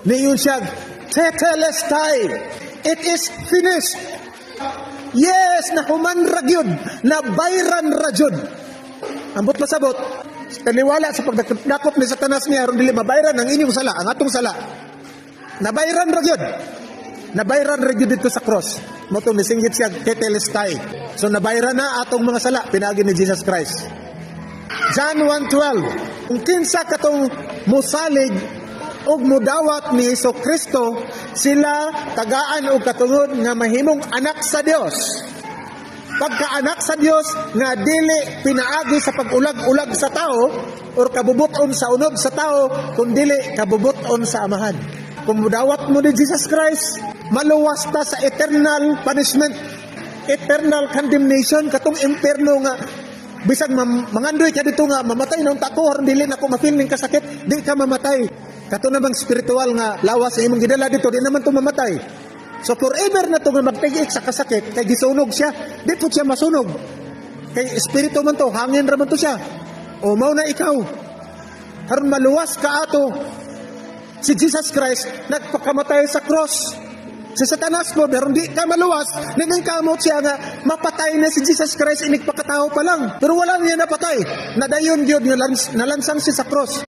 Niyon siya, tetelestai, it is finished. Yes, nahuman ragyod, nabayran ragyod. Ambot masabot, kaniwala sa pagdakop ni Satanas niya, aron dili mabayran ang inyong sala, ang atong sala. Nabayran ragyod. Nabayran ragyod dito sa cross. Motong nisinggit siya, tetelestai. So nabayran na atong mga sala, pinagi ni Jesus Christ. John 1:12, kung kinsa katong musalig og mudawat ni Hesus Kristo, sila tagaan og katungod nga mahimong anak sa Dios. Pagka-anak sa Dios nga dili pinaagi sa pag-ulag-ulag sa tao or kabubuton sa unob sa tao, kun dili kabubuton sa Amahan. Kung mudawat mo ni Jesus Christ, maluwas ta sa eternal punishment, eternal condemnation, katong imperno nga bisag mangandoy ka dito nga mamatay nung tako aron dili nako ma-feel ning kasakit, di ka mamatay. Kato namang spiritual nga lawas sa imong gidala dito, di naman to mamatay. So forever na to nga magtigik sa kasakit, kay gisunog siya, di po siya masunog. Kay espiritu man to, hangin ra man to siya. O mao na ikaw. Karon maluwas ka ato. Si Jesus Christ nagpakamatay sa cross. Si Satanas po, meron di ka maluwas, nagingkamot siya nga, mapatay na si Jesus Christ, inigpakatao pa lang. Pero wala niya napatay. Nadayon yun, nalansang siya sa cross.